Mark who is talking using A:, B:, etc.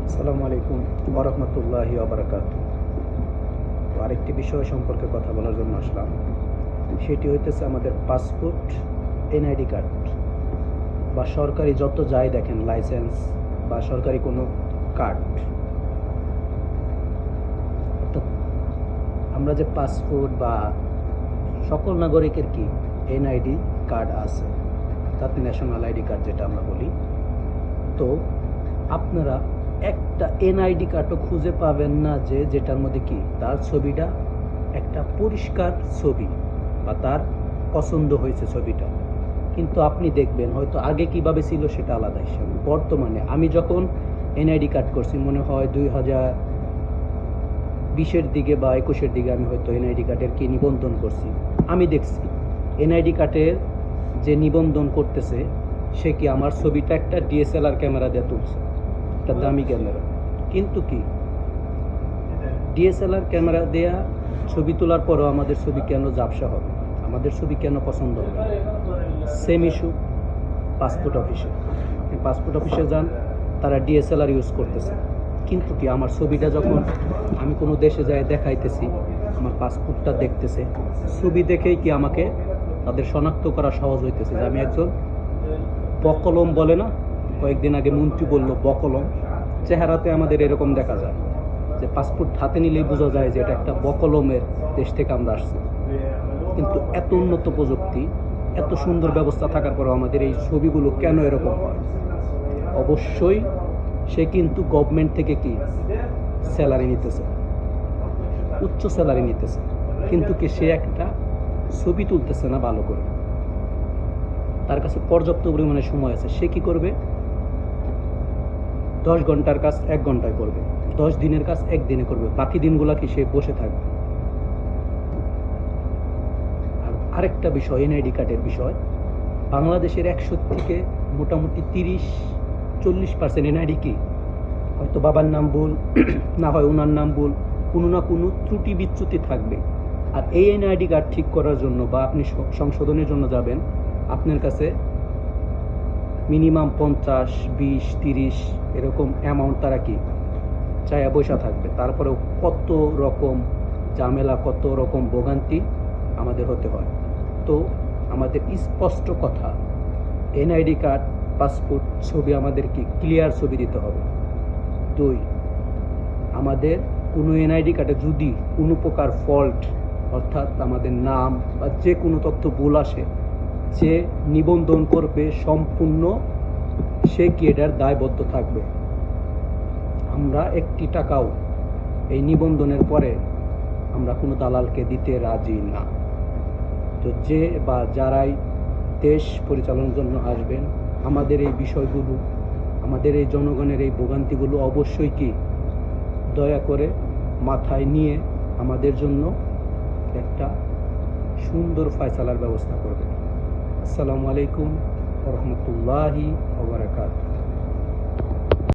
A: আসসালামু আলাইকুম ওয়া রাহমাতুল্লাহি ওয়া বারাকাতুহু। তো আরেকটি বিষয় সম্পর্কে কথা বলার জন্য আসলাম। সেটি হইতেছে আমাদের পাসপোর্ট, এনআইডি কার্ড বা সরকারি যত যাই দেখেন লাইসেন্স বা সরকারি কোনো কার্ড, অর্থাৎ আমরা যে পাসপোর্ট বা সকল নাগরিকের কি এনআইডি কার্ড আছে, অর্থাৎ ন্যাশনাল আইডি কার্ড যেটা আমরা বলি। তো আপনারা একটা এনআইডি কার্ডও খুঁজে পাবেন না যেটার মধ্যে কি তার ছবিটা একটা পরিষ্কার ছবি বা তার পছন্দ হয়েছে ছবিটা। কিন্তু আপনি দেখবেন হয়তো আগে কিভাবে ছিল সেটা আলাদা হিসাবে, বর্তমানে আমি যখন এনআইডি কার্ড করছি মনে হয় 2020-এর দিকে বা 21-এর দিকে আমি হয়তো এনআইডি কার্ডের কি নিবন্ধন করছি। আমি দেখছি এনআইডি কার্ডের যে নিবন্ধন করতেছে সে কি আমার ছবিটা একটা ডিএসএলআর ক্যামেরা দিয়ে তুলছে, একটা দামি ক্যামেরা। কিন্তু কি ডিএসএলআর ক্যামেরা দেয়া ছবি তোলার পরও আমাদের ছবি কেন ঝাপসা হবে, আমাদের ছবি কেন পছন্দ হবে? সেম ইস্যু পাসপোর্ট অফিসে। আপনি পাসপোর্ট অফিসে যান, তারা ডিএসএলআর ইউজ করতেছে, কিন্তু কি আমার ছবিটা যখন আমি কোনো দেশে যাই দেখাইতেছি, আমার পাসপোর্টটা দেখতেছে, ছবি দেখেই কি আমাকে তাদের শনাক্ত করা সহজ হইতেছে যে আমি একজন বকলম বলে না, কয়েকদিন আগে মন্ত্রী বলল বকলম, চেহারাতে আমাদের এরকম দেখা যায় যে পাসপোর্ট হাতে নিলেই বোঝা যায় যে এটা একটা বকলমের দেশ থেকে আমরা আসছি। কিন্তু এত উন্নত প্রযুক্তি, এত সুন্দর ব্যবস্থা থাকার পরেও আমাদের এই ছবিগুলো কেন এরকম হয়? অবশ্যই সে কিন্তু গভর্নমেন্ট থেকে কি স্যালারি নিতেছে, উচ্চ স্যালারি নিতেছে, কিন্তু কি সে একটা ছবি তুলতেছে না ভালো করে। তার কাছে পর্যাপ্ত পরিমাণে সময় আছে, সে কি করবে? 10 ঘন্টার কাজ 1 ঘন্টায় করবে, 10 দিনের কাজ 1 দিনে করবে, বাকি দিনগুলা কি সে বসে থাকবে। আর আরেকটা বিষয় এনআইডি কার্ডের বিষয়, বাংলাদেশের 100 থেকে মোটামুটি 30-40% এনআইডি কি হয়তো বাবার নাম ভুল, না হয় ওনার নাম ভুল, কোনো না কোনো ত্রুটি বিচ্যুতি থাকবে। আর এই এনআইডি কার্ড ঠিক করার জন্য বা আপনি সংশোধনের জন্য যাবেন, আপনার কাছে মিনিমাম 50, 20, 30 এরকম অ্যামাউন্ট তারা কি চায়া পয়সা থাকবে। তারপরেও কত রকম ঝামেলা, কত রকম ভোগান্তি আমাদের হতে হয়। তো আমাদের স্পষ্ট কথা, এনআইডি কার্ড, পাসপোর্ট ছবি আমাদের কি ক্লিয়ার ছবি দিতে হবে। 2, আমাদের কোনো এনআইডি কার্ডে যদি কোনো প্রকার ফল্ট, অর্থাৎ আমাদের নাম বা যে কোনো তথ্য ভুল আসে, যে নিবন্ধন করবে সম্পূর্ণ সে কি এটার দায়বদ্ধ থাকবে। আমরা 1 টাকাও এই নিবন্ধনের পরে আমরা কোনো দালালকে দিতে রাজি না। তো যে বা যারাই দেশ পরিচালনার জন্য আসবেন, আমাদের এই বিষয়গুলো, আমাদের এই জনগণের এই ভোগান্তিগুলো অবশ্যই কি দয়া করে মাথায় নিয়ে আমাদের জন্য একটা সুন্দর ফয়সালার ব্যবস্থা করবেন। আসসালামু আলাইকুম ওয়া রাহমাতুল্লাহি ওয়া বারাকাতুহু।